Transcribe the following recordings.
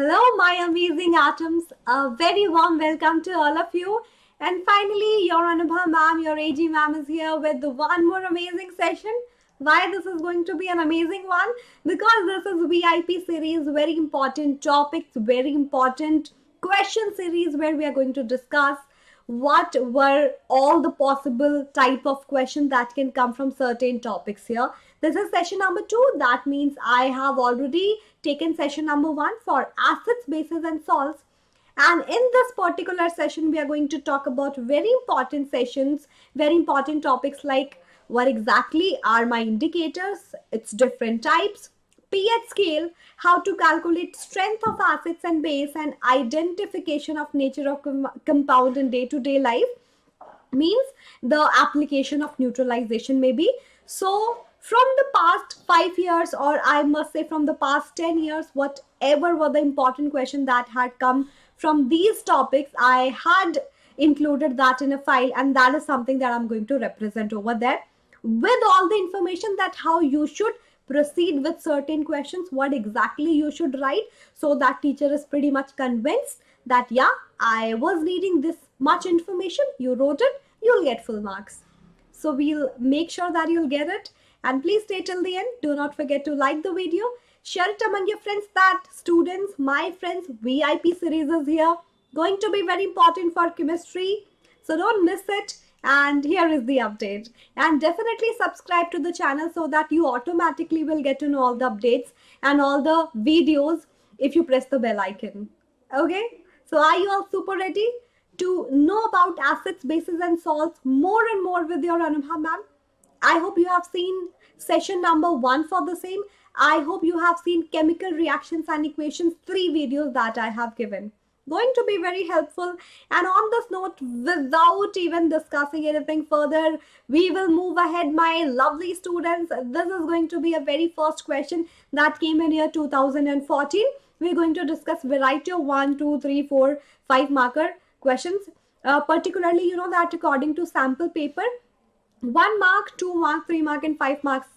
Hello, my amazing atoms. A very warm welcome to all of you. And finally, your Anubha ma'am, your AG ma'am is here with one more amazing session. Why this is going to be an amazing one? Because this is VIP series, very important topics, very important question series where we are going to discuss what were all the possible type of questions that can come from certain topics here. This is session number 2. That means I have already taken session number 1 for acids, bases and salts. And in this particular session, we are going to talk about very important sessions, very important topics like what exactly are my indicators, its different types, pH scale, how to calculate strength of acids and base, and identification of nature of compound in day-to-day life, means the application of neutralization maybe. So from the past 5 years, or I must say from the past 10 years, whatever were the important questions that had come from these topics, I had included that in a file, and that is something that I'm going to represent over there with all the information that how you should proceed with certain questions, what exactly you should write, so that teacher is pretty much convinced that yeah, I was needing this much information, you wrote it, you'll get full marks. So we'll make sure that you'll get it, and please stay till the end. Do not forget to like the video, share it among your friends, that students, my friends, VIP series is here, going to be very important for chemistry, so don't miss it. And here is the update, and definitely subscribe to the channel so that you automatically will get to know all the updates and all the videos if you press the bell icon. Okay, so are you all super ready to know about acids, bases and salts more and more with your Anubha ma'am? I hope you have seen session number 1 for the same. I hope you have seen chemical reactions and equations, 3 videos that I have given. Going to be very helpful. And on this note, without even discussing anything further, we will move ahead, my lovely students. This is going to be a very first question that came in year 2014. We're going to discuss variety of 1, 2, 3, 4, 5 marker questions. Particularly, you know that according to sample paper, 1 mark, 2 mark, 3 mark and 5 marks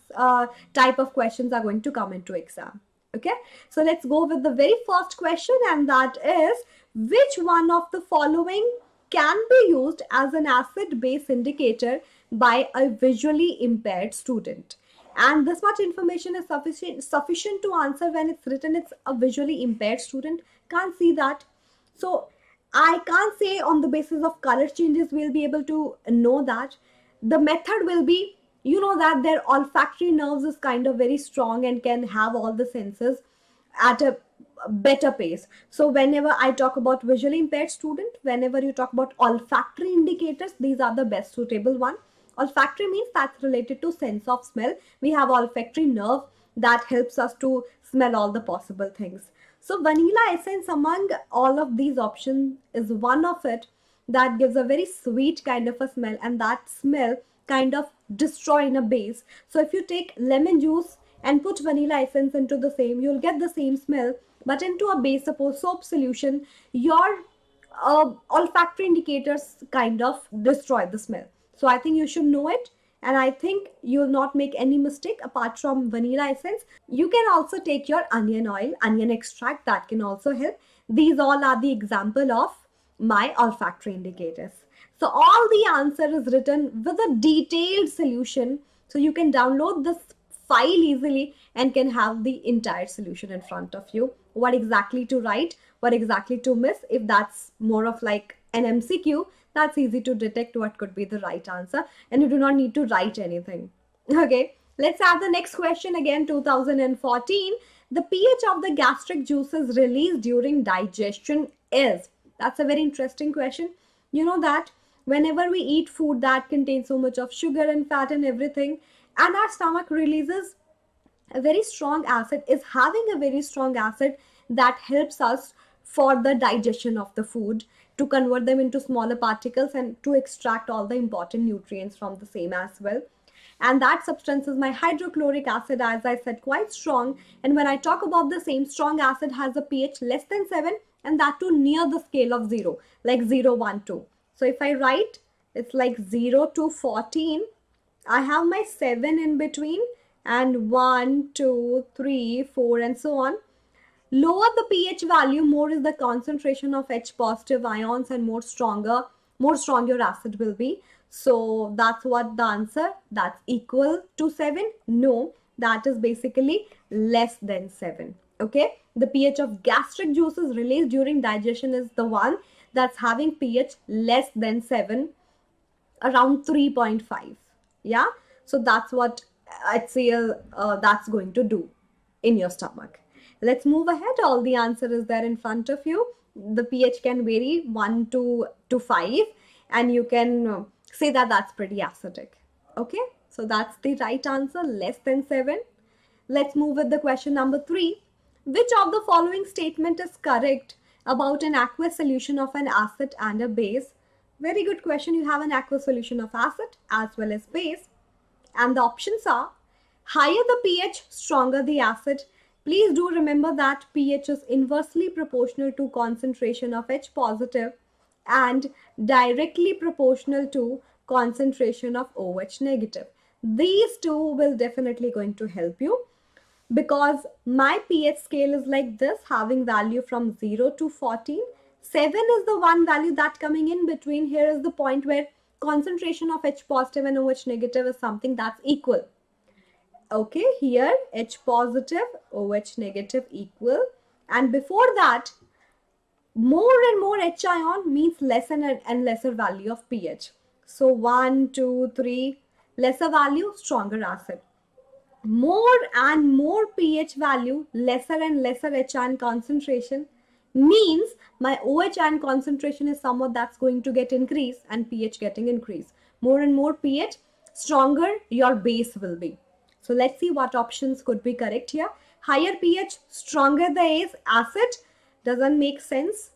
type of questions are going to come into exam. Okay, so let's go with the very first question, and that is, which one of the following can be used as an acid base indicator by a visually impaired student? And this much information is sufficient to answer. When it's written it's a visually impaired student, can't see that. So I can't say on the basis of color changes we'll be able to know that. The method will be, you know that their olfactory nerves is kind of very strong and can have all the senses at a better pace. So whenever I talk about visually impaired student, whenever you talk about olfactory indicators, these are the best suitable one. Olfactory means that's related to sense of smell. We have olfactory nerve that helps us to smell all the possible things. So vanilla essence among all of these options is one of it that gives a very sweet kind of a smell, and that smell kind of destroy in a base. So if you take lemon juice and put vanilla essence into the same, you'll get the same smell, but into a base, suppose soap solution, your olfactory indicators kind of destroy the smell. So I think you should know it, and I think you'll not make any mistake. Apart from vanilla essence, you can also take your onion oil, onion extract, that can also help. These all are the example of my olfactory indicators. So all the answer is written with a detailed solution, so you can download this file easily and can have the entire solution in front of you. What exactly to write, what exactly to miss, if that's more of like an MCQ, that's easy to detect what could be the right answer, and you do not need to write anything. Okay, let's have the next question again, 2014. The pH of the gastric juices released during digestion is, that's a very interesting question. You know that whenever we eat food that contains so much of sugar and fat and everything, and our stomach releases a very strong acid, is having a very strong acid that helps us for the digestion of the food, to convert them into smaller particles and to extract all the important nutrients from the same as well. And that substance is my hydrochloric acid, as I said, quite strong. And when I talk about the same, strong acid has a pH less than 7, and that too near the scale of 0, like 0, 1, 2. So if I write, it's like 0 to 14, I have my 7 in between, and 1, 2, 3, 4 and so on. Lower the pH value, more is the concentration of H positive ions and more stronger your acid will be. So that's what the answer. That's equal to 7. No, that is basically less than 7. Okay, the pH of gastric juices released during digestion is the one that's having pH less than 7, around 3.5. Yeah, so that's what HCl that's going to do in your stomach. Let's move ahead. All the answer is there in front of you. The pH can vary 1 to 5, and you can say that that's pretty acidic. Okay, so that's the right answer, less than 7. Let's move with the question number 3. Which of the following statement is correct about an aqueous solution of an acid and a base? Very good question. You have an aqueous solution of acid as well as base. And the options are: higher the pH, stronger the acid. Please do remember that pH is inversely proportional to concentration of H positive and directly proportional to concentration of OH negative. These two will definitely going to help you, because my pH scale is like this, having value from 0 to 14. 7 is the one value that coming in between. Here is the point where concentration of H positive and OH negative is something that's equal. Okay, here H positive, OH negative equal, and before that, more and more H ion means lesser and lesser value of pH. So 1, 2, 3, lesser value, stronger acid. More and more pH value, lesser and lesser H ion concentration, means my OH ion concentration is somewhat that's going to get increased and pH getting increased. More and more pH, stronger your base will be. So let's see what options could be correct here. Higher pH, stronger the acid, doesn't make sense.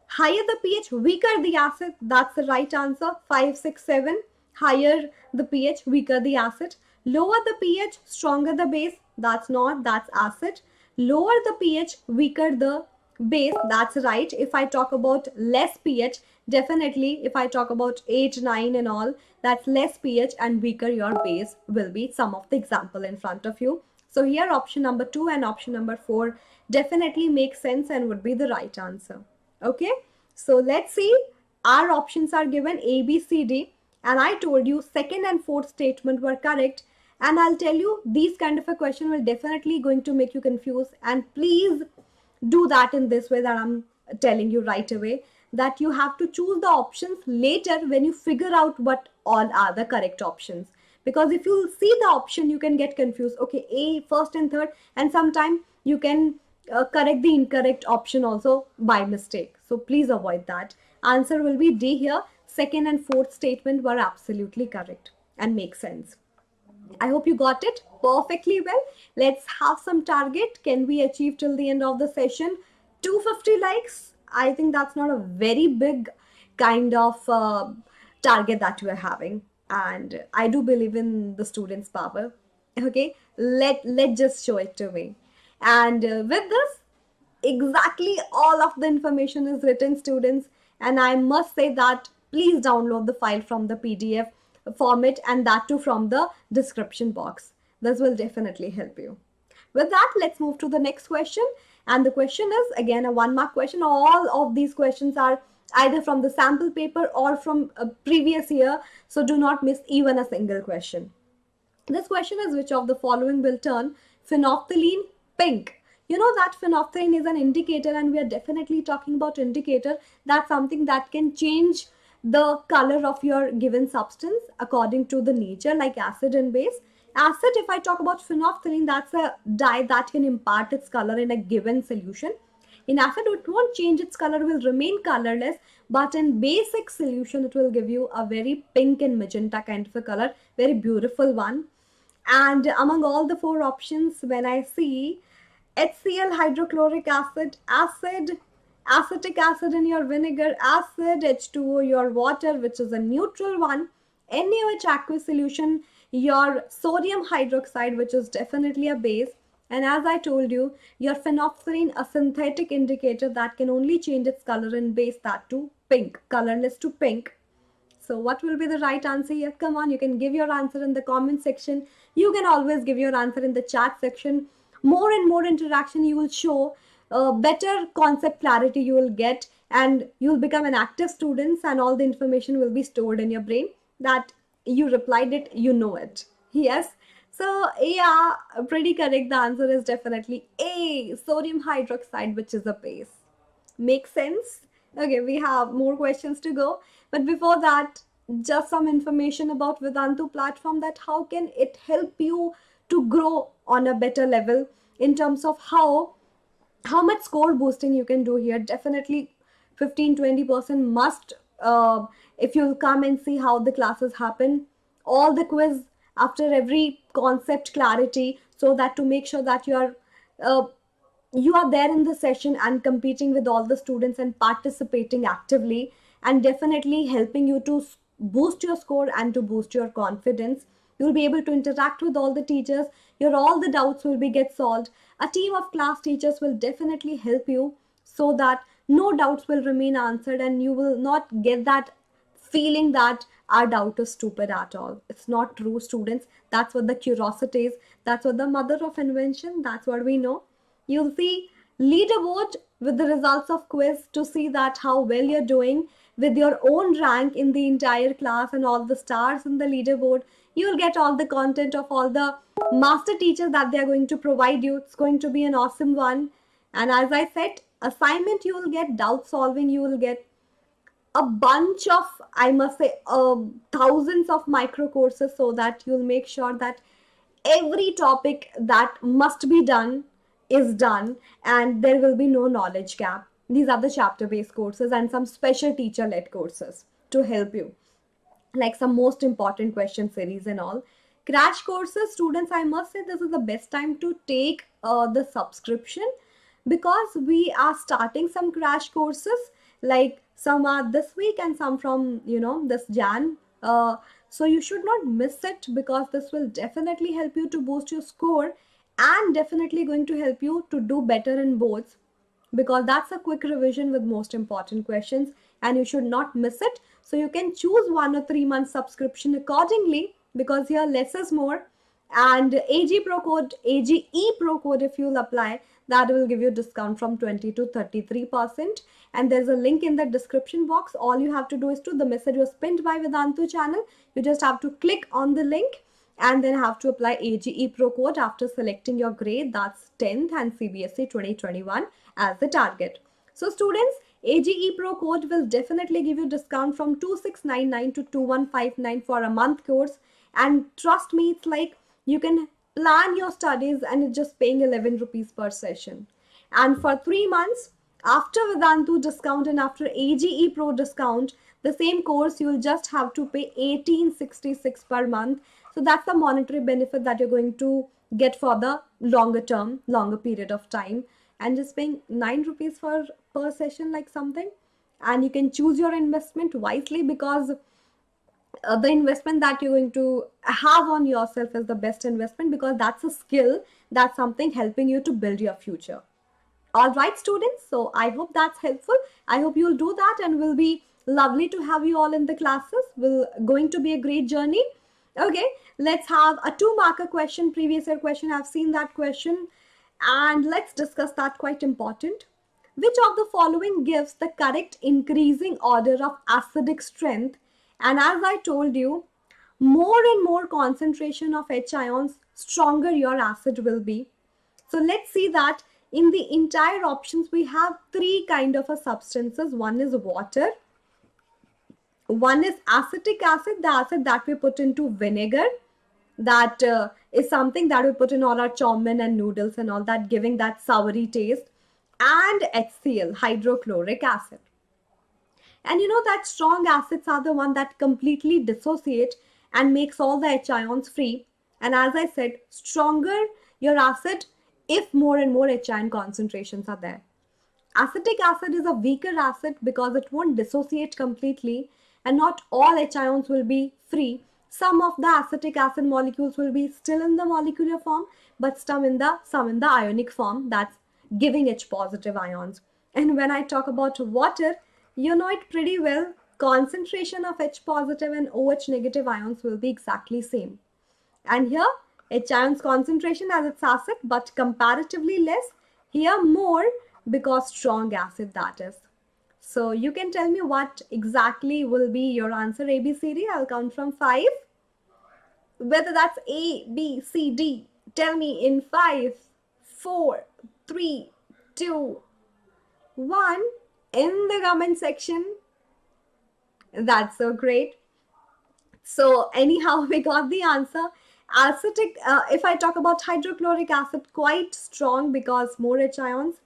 Higher the pH, weaker the acid, that's the right answer. 5, 6, 7. Higher the pH, weaker the acid. Lower the pH, stronger the base, that's not, that's acid. Lower the pH, weaker the base, that's right. If I talk about less pH, definitely if I talk about 8, 9 and all, that's less pH and weaker your base will be. Some of the example in front of you. So here option number 2 and option number 4 definitely make sense and would be the right answer. Okay, so let's see. Our options are given A, B, C, D, and I told you second and fourth statement were correct. And I'll tell you, these kind of a question will definitely going to make you confused, and please do that in this way that I'm telling you right away, that you have to choose the options later when you figure out what all are the correct options. Because if you see the option, you can get confused. Okay, A, first and third, and sometime you can correct the incorrect option also by mistake. So please avoid that. Answer will be D here. Second and fourth statement were absolutely correct and make sense. I hope you got it perfectly well. Let's have some target. Can we achieve till the end of the session 250 likes? I think that's not a very big kind of target that you are having, and I do believe in the students' power. Okay, let just show it to me. And with this, exactly all of the information is written, students, and I must say that please download the file from the PDF format, and that too from the description box. This will definitely help you. With that, let's move to the next question. And the question is again a 1-mark question. All of these questions are either from the sample paper or from a previous year, so do not miss even a single question. This question is: which of the following will turn phenolphthalein pink? You know that phenolphthalein is an indicator, and we are definitely talking about indicator. That's something that can change the color of your given substance according to the nature, like acid and base. Acid, if I talk about phenolphthalein, that's a dye that can impart its color in a given solution. In acid, it won't change its color, will remain colorless, but in basic solution, it will give you a very pink and magenta kind of a color, very beautiful one. And among all the 4 options, when I see HCl, hydrochloric acid, acetic acid in your vinegar, acid, H2O, your water, which is a neutral one, NaOH aqueous solution, your sodium hydroxide, which is definitely a base, and as I told you, your phenolphthalein, a synthetic indicator that can only change its color in base, that to pink, colorless to pink. So what will be the right answer here? Come on, you can give your answer in the comment section. You can always give your answer in the chat section. More and more interaction you will show, better concept clarity you will get, and you'll become an active student, and all the information will be stored in your brain that you replied it, you know it. Yes. So yeah, pretty correct. The answer is definitely A, sodium hydroxide, which is a base. Makes sense? Okay, we have more questions to go. But before that, just some information about Vedantu platform, that how can it help you to grow on a better level in terms of how much score boosting you can do here. Definitely 15-20% must, if you'll come and see how the classes happen, all the quiz after every concept clarity, so that to make sure that uh, you are there in the session and competing with all the students and participating actively, and definitely helping you to boost your score and to boost your confidence. You'll be able to interact with all the teachers, your all the doubts will be get solved. A team of class teachers will definitely help you, so that no doubts will remain answered, and you will not get that feeling that our doubt is stupid at all. It's not true, students. That's what the curiosity is. That's what the mother of invention. That's what we know. You'll see leaderboard with the results of quiz to see that how well you're doing with your own rank in the entire class and all the stars in the leaderboard. You'll get all the content of all the master teachers that they are going to provide you. It's going to be an awesome one. And as I said, assignment you will get, doubt solving you will get, a bunch of, I must say, thousands of micro courses, so that you'll make sure that every topic that must be done is done, and there will be no knowledge gap. These are the chapter based courses and some special teacher led courses to help you, like some most important question series and all. Crash courses, students, I must say this is the best time to take the subscription, because we are starting some crash courses, like some are this week and some from this Jan. So you should not miss it, because this will definitely help you to boost your score, and definitely going to help you to do better in boards, because that's a quick revision with most important questions, and you should not miss it. So you can choose 1 or 3 month subscription accordingly, because here less is more. And AG Pro code, AGE Pro code, if you'll apply, that will give you discount from 20 to 33%. And there's a link in the description box. All you have to do is to, the message was pinned by Vedantu channel. You just have to click on the link and then have to apply AGE Pro code after selecting your grade, that's 10th and CBSE 2021 as the target. So students, AGE Pro code will definitely give you discount from 2699 to 2159 for a month course. And trust me, it's like you can plan your studies and it's just paying 11 rupees per session. And for 3 months, after Vedantu discount and after AGE Pro discount, the same course you'll just have to pay 1866 per month. So that's the monetary benefit that you're going to get for the longer term, longer period of time, and just paying 9 rupees for per session, like something. And you can choose your investment wisely, because the investment that you're going to have on yourself is the best investment, because that's a skill, that's something helping you to build your future. All right, students. So I hope that's helpful. I hope you'll do that, and will be lovely to have you all in the classes. Will going to be a great journey. Okay, let's have a 2-marker question, previous year question. I've seen that question, and let's discuss that, quite important. Which of the following gives the correct increasing order of acidic strength? And as I told you, more and more concentration of H ions, stronger your acid will be. So let's see that in the entire options, we have 3 kind of a substances. One is water. One is acetic acid, the acid that we put into vinegar. That is something that we put in all our chow mein and noodles and all that, giving that soury taste. And HCl, hydrochloric acid. And you know that strong acids are the one that completely dissociate and makes all the H ions free. And as I said, stronger your acid if more and more H ion concentrations are there. Acetic acid is a weaker acid because it won't dissociate completely, and not all H ions will be free. Some of the acetic acid molecules will be still in the molecular form, but some in the ionic form, that's giving H positive ions. And when I talk about water, you know it pretty well. Concentration of H positive and OH negative ions will be exactly same. And here H ions concentration as its acid, but comparatively less. Here more, because strong acid that is. So you can tell me what exactly will be your answer, A, B, C, D. I'll count from 5. Whether that's A, B, C, D, tell me in 5, 4, 3, 2, 1 in the comment section. That's so great. So anyhow, we got the answer. Acetic, if I talk about hydrochloric acid, quite strong because more H ions.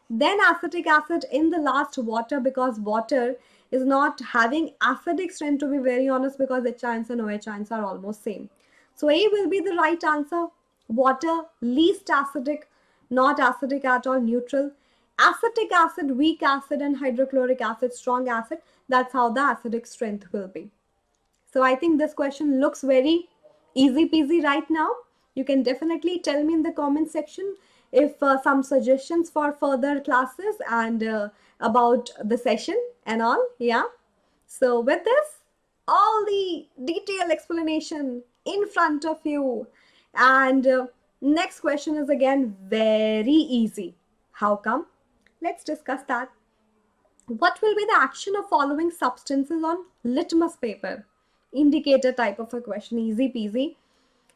Then acetic acid in the last, water, because water is not having acidic strength, to be very honest, because H ions and OH ions are almost same. So A will be the right answer. Water, least acidic, not acidic at all, neutral. Acetic acid, weak acid, and hydrochloric acid, strong acid. That's how the acidic strength will be. So I think this question looks very easy peasy right now. You can definitely tell me in the comment section if some suggestions for further classes and about the session and all. Yeah. So with this, all the detailed explanation in front of you. And next question is again very easy. How come? Let's discuss that. What will be the action of following substances on litmus paper? Indicator type of a question, easy peasy.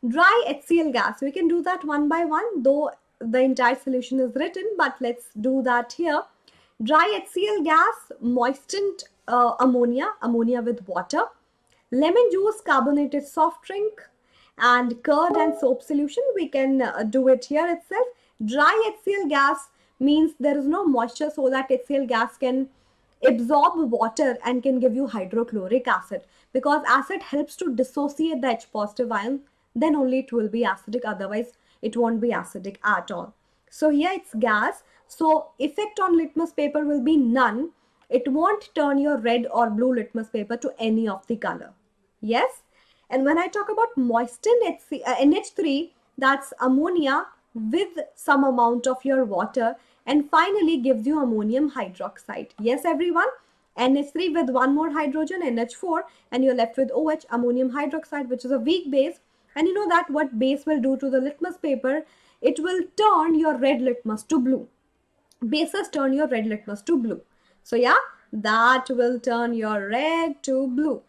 Dry HCl gas, we can do that one by one, though the entire solution is written, but let's do that here. Dry HCl gas, moistened ammonia with water, lemon juice, carbonated soft drink, and curd and soap solution. We can do it here itself. Dry HCl gas means there is no moisture, so that HCl gas can absorb water and can give you hydrochloric acid, because acid helps to dissociate the H positive ion, then only it will be acidic, otherwise it won't be acidic at all. So here it's gas, so effect on litmus paper will be none. It won't turn your red or blue litmus paper to any of the color. Yes. And when I talk about moistened NH3, that's ammonia with some amount of your water, and finally gives you ammonium hydroxide. Yes, everyone. NH3 with one more hydrogen, NH4, and you're left with OH, ammonium hydroxide, which is a weak base. And you know that what base will do to the litmus paper? It will turn your red litmus to blue. Bases turn your red litmus to blue. So yeah, that will turn your red to blue.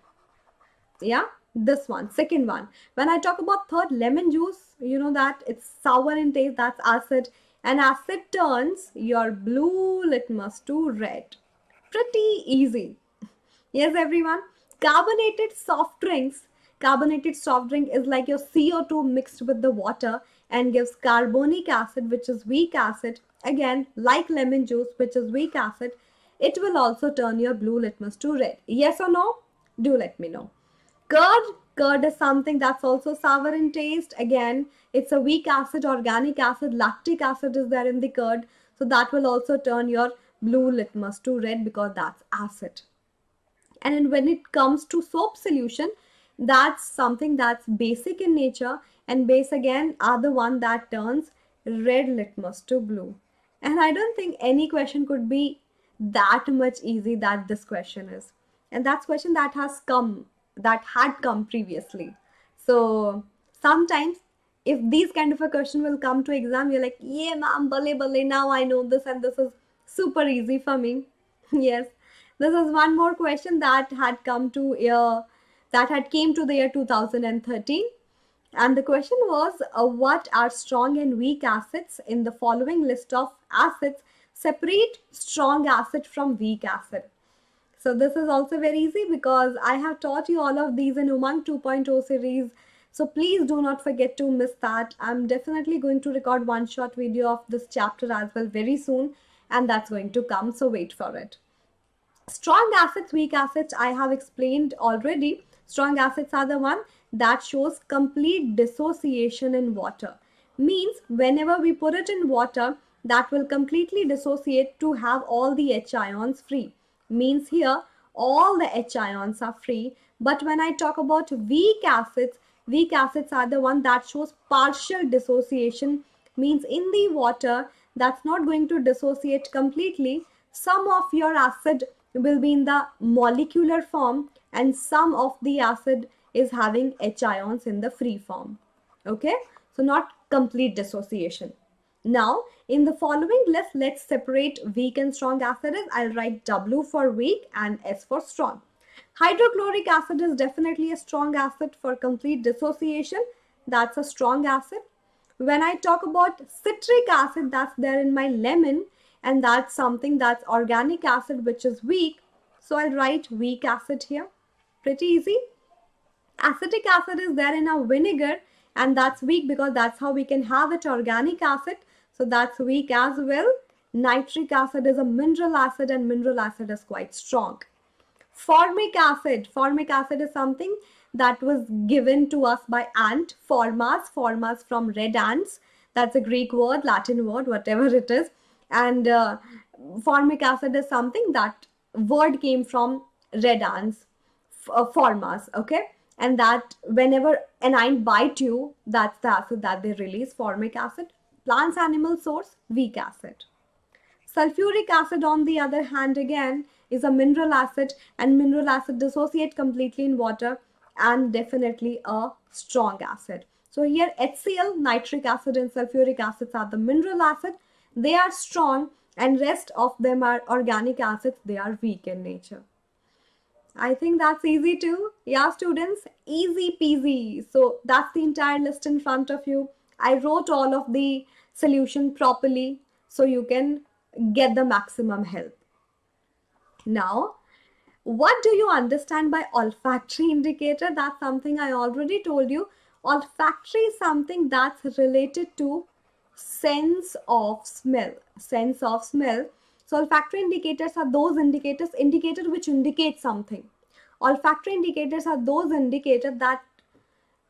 Yeah, this one, second one. When I talk about third, lemon juice, you know that it's sour in taste, that's acid. And acid turns your blue litmus to red. Pretty easy. Yes, everyone. Carbonated soft drinks. Carbonated soft drink is like your CO2 mixed with the water and gives carbonic acid, which is weak acid. Again, like lemon juice, which is weak acid, it will also turn your blue litmus to red. Yes or no? Do let me know. Curd is something that's also sour in taste. Again, it's a weak acid, organic acid, lactic acid is there in the curd. So that will also turn your blue litmus to red because that's acid. And when it comes to soap solution, that's something that's basic in nature, and base again are the one that turns red litmus to blue. And I don't think any question could be that much easy that this question is. And that's question that had come previously. So sometimes if these kind of a question will come to exam, you're like, yeah ma'am, bale, now I know this and this is super easy for me. Yes, this is one more question that had came to the year 2013. And the question was, what are strong and weak acids? In the following list of acids, separate strong acid from weak acid. So this is also very easy because I have taught you all of these in Umang 2.0 series. So please do not forget to miss that. I'm definitely going to record one short video of this chapter as well very soon, and that's going to come. So wait for it. Strong acids, weak acids, I have explained already. Strong acids are the one that shows complete dissociation in water. Means whenever we put it in water, that will completely dissociate to have all the H ions free. Means here all the H ions are free. But when I talk about weak acids are the one that shows partial dissociation. Means in the water that's not going to dissociate completely. Some of your acid will be in the molecular form and some of the acid is having H ions in the free form. Okay, so not complete dissociation. Now, in the following list, let's separate weak and strong acid. I'll write W for weak and S for strong. Hydrochloric acid is definitely a strong acid for complete dissociation. That's a strong acid. When I talk about citric acid, that's there in my lemon, and that's something that's organic acid which is weak. So I'll write weak acid here. Pretty easy. Acetic acid is there in our vinegar, and that's weak because that's how we can have it, organic acid. So that's weak as well. Nitric acid is a mineral acid, and mineral acid is quite strong. Formic acid. Formic acid is something that was given to us by ant. Formas from red ants. That's a Greek word, Latin word, whatever it is. And formic acid is something that word came from red ants, formas, okay? And that whenever an ant bite you, that's the acid that they release, formic acid. Plants, animal source, weak acid. Sulfuric acid, on the other hand, again, is a mineral acid, and mineral acid dissociate completely in water, and definitely a strong acid. So here HCl, nitric acid, and sulfuric acids are the mineral acid. They are strong, and rest of them are organic acids. They are weak in nature. I think that's easy too. Yeah, students, easy peasy. So that's the entire list in front of you. I wrote all of the solution properly so you can get the maximum help. Now, what do you understand by olfactory indicator? That's something I already told you. Olfactory is something that's related to sense of smell. Sense of smell. So olfactory indicators are those indicators which indicate something. Olfactory indicators are those indicators that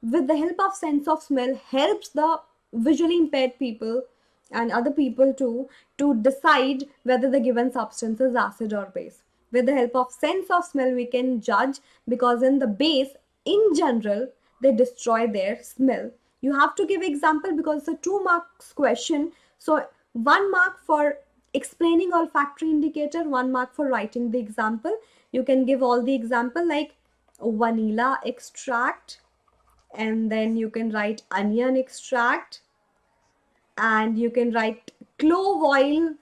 with the help of sense of smell helps the visually impaired people and other people too to decide whether the given substance is acid or base. With the help of sense of smell we can judge, because in the base in general they destroy their smell. You have to give example because it's a 2 marks question. So 1 mark for explaining olfactory indicator, 1 mark for writing the example. You can give all the example like vanilla extract, and then you can write onion extract, and you can write clove oil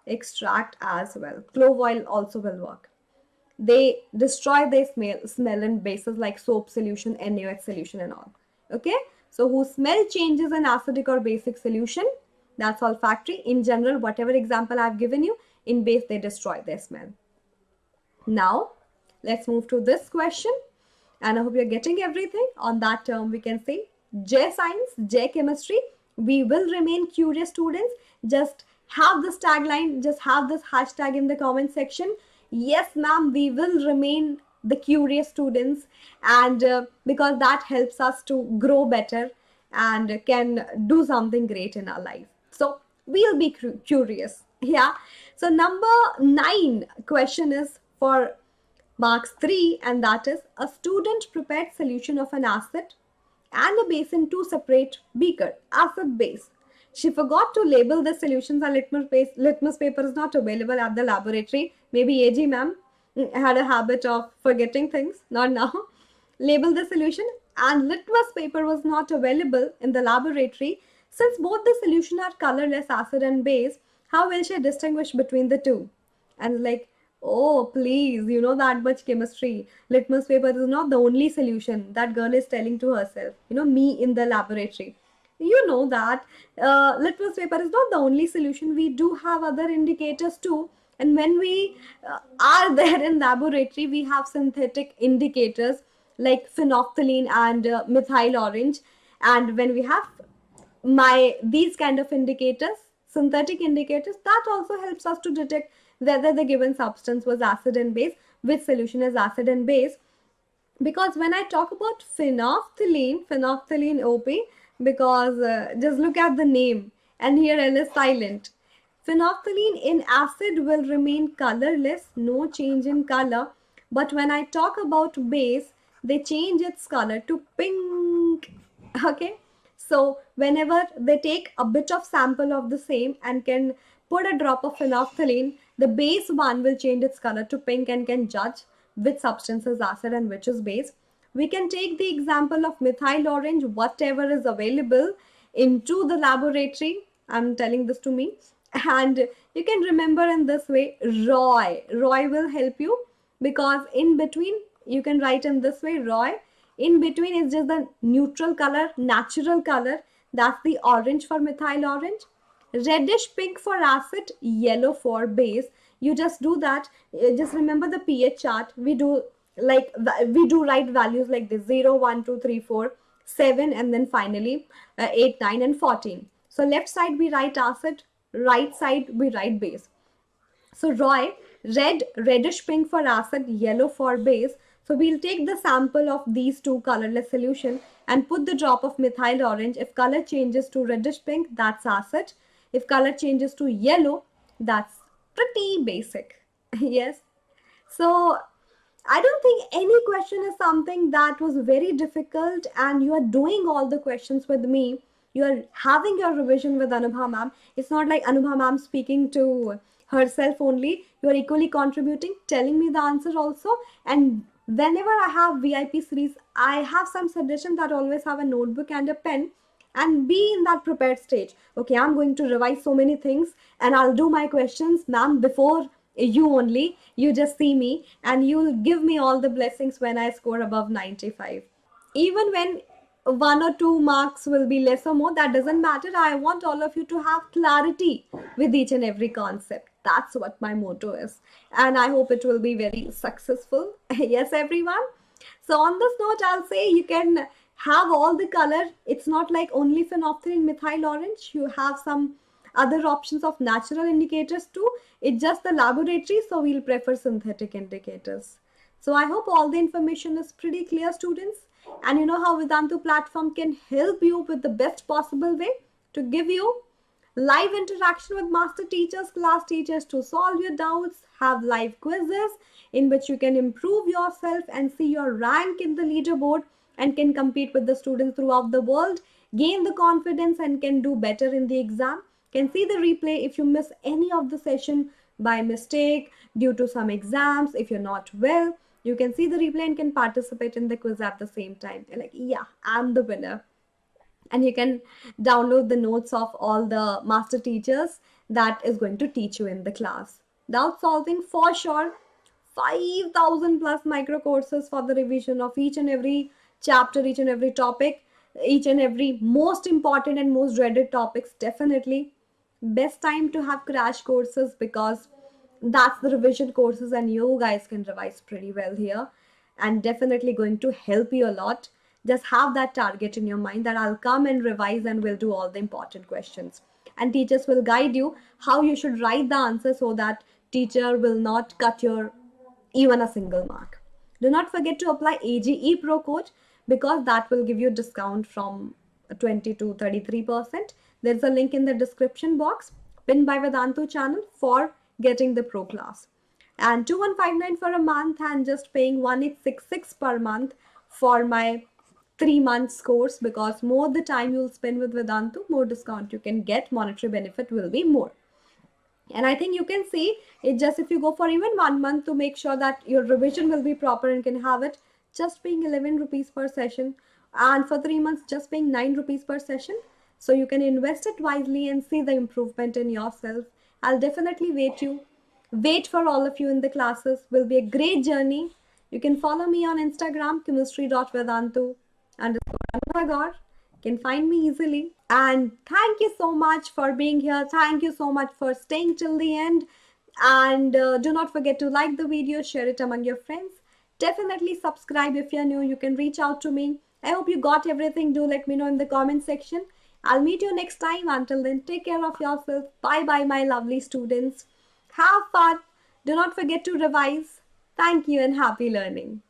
extract as well. Clove oil also will work. They destroy their smell in bases like soap solution, NaOH solution and all. Okay, so whose smell changes in acidic or basic solution, that's olfactory. In general, whatever example I've given you, in base they destroy their smell. Now, let's move to this question. And I hope you're getting everything. On that term, we can say, J science, J chemistry. We will remain curious, students. Just have this tagline, just have this hashtag in the comment section. Yes, ma'am, we will remain the curious students, and because that helps us to grow better and can do something great in our life. So we'll be curious. Yeah. So number 9 question is for marks 3, and that is, a student prepared solution of an acid and a base in 2 separate beaker, acid base. She forgot to label the solutions, and litmus paper is not available at the laboratory. Maybe AG ma'am had a habit of forgetting things, not now. Label the solution, and litmus paper was not available in the laboratory. Since both the solution are colorless, acid and base, how will she distinguish between the two? And like, oh, please, you know that much chemistry. Litmus paper is not the only solution. That girl is telling to herself, me in the laboratory. You know that litmus paper is not the only solution. We do have other indicators too. And when we are there in laboratory, we have synthetic indicators like phenolphthalein and methyl orange. And when we have these kind of indicators, synthetic indicators, that also helps us to detect whether the given substance was acid and base, which solution is acid and base. Because when I talk about phenolphthalein OP, because just look at the name, and here L is silent. Phenolphthalein in acid will remain colorless, no change in color. But when I talk about base, they change its color to pink. Okay. So whenever they take a bit of sample of the same and can put a drop of phenolphthalein, the base one will change its color to pink and can judge which substance is acid and which is base. We can take the example of methyl orange, whatever is available into the laboratory. I'm telling this to me. And you can remember in this way, Roy. Roy will help you, because in between, you can write in this way, Roy. In between is just the neutral color, natural color. That's the orange for methyl orange. Reddish pink for acid, yellow for base. You just do that. Just remember the pH chart. We do write values like this: 0, 1, 2, 3, 4, 7, and then finally 8, 9, and 14. So left side we write acid, right side we write base. So Roy, reddish pink for acid, yellow for base. So we'll take the sample of these two colorless solution and put the drop of methyl orange. If color changes to reddish pink, that's acid. If color changes to yellow, that's pretty basic. Yes. So I don't think any question is something that was very difficult, and you are doing all the questions with me. You are having your revision with Anubha ma'am. It's not like Anubha ma'am speaking to herself only. You are equally contributing, telling me the answer also. And whenever I have VIP series, I have some suggestion that always have a notebook and a pen and be in that prepared stage. Okay, I'm going to revise so many things and I'll do my questions, ma'am, before you only. You just see me and you'll give me all the blessings when I score above 95. Even when 1 or 2 marks will be less or more, that doesn't matter. I want all of you to have clarity with each and every concept. That's what my motto is. And I hope it will be very successful. Yes, everyone. So on this note, I'll say you can have all the color. It's not like only phenolphthalein methyl orange. You have some other options of natural indicators too. It's just the laboratory, so we'll prefer synthetic indicators. So I hope all the information is pretty clear, students. And you know how Vedantu platform can help you with the best possible way to give you live interaction with master teachers, class teachers to solve your doubts, have live quizzes in which you can improve yourself and see your rank in the leaderboard and can compete with the students throughout the world, gain the confidence and can do better in the exam, can see the replay if you miss any of the session by mistake due to some exams, if you're not well, you can see the replay and can participate in the quiz at the same time. You're like, yeah, I'm the winner. And you can download the notes of all the master teachers that is going to teach you in the class. Doubt solving for sure. 5,000 plus micro courses for the revision of each and every chapter, each and every topic, each and every most important and most dreaded topics. Definitely best time to have crash courses, because that's the revision courses and you guys can revise pretty well here, and definitely going to help you a lot. Just have that target in your mind that I'll come and revise and we'll do all the important questions, and teachers will guide you how you should write the answer so that teacher will not cut your even a single mark. Do not forget to apply AGE Pro code, because that will give you a discount from 20 to 33%. There's a link in the description box pinned by Vedantu channel for getting the pro class. And 2159 for a month and just paying 1866 per month for my 3 months course, because more the time you'll spend with Vedantu, more discount you can get, monetary benefit will be more. And I think you can see it just if you go for even 1 month to make sure that your revision will be proper and can have it, just paying 11 rupees per session, and for 3 months just paying 9 rupees per session. So you can invest it wisely and see the improvement in yourself. I'll definitely wait for all of you in the classes. Will be a great journey. You can follow me on Instagram, chemistry.vedantu_. Can find me easily. And thank you so much for being here. Thank you so much for staying till the end. And do not forget to like the video, share it among your friends. Definitely subscribe if you're new. You can reach out to me. I hope you got everything. Do let me know in the comment section. I'll meet you next time. Until then, take care of yourself. Bye bye, my lovely students. Have fun. Do not forget to revise. Thank you and happy learning.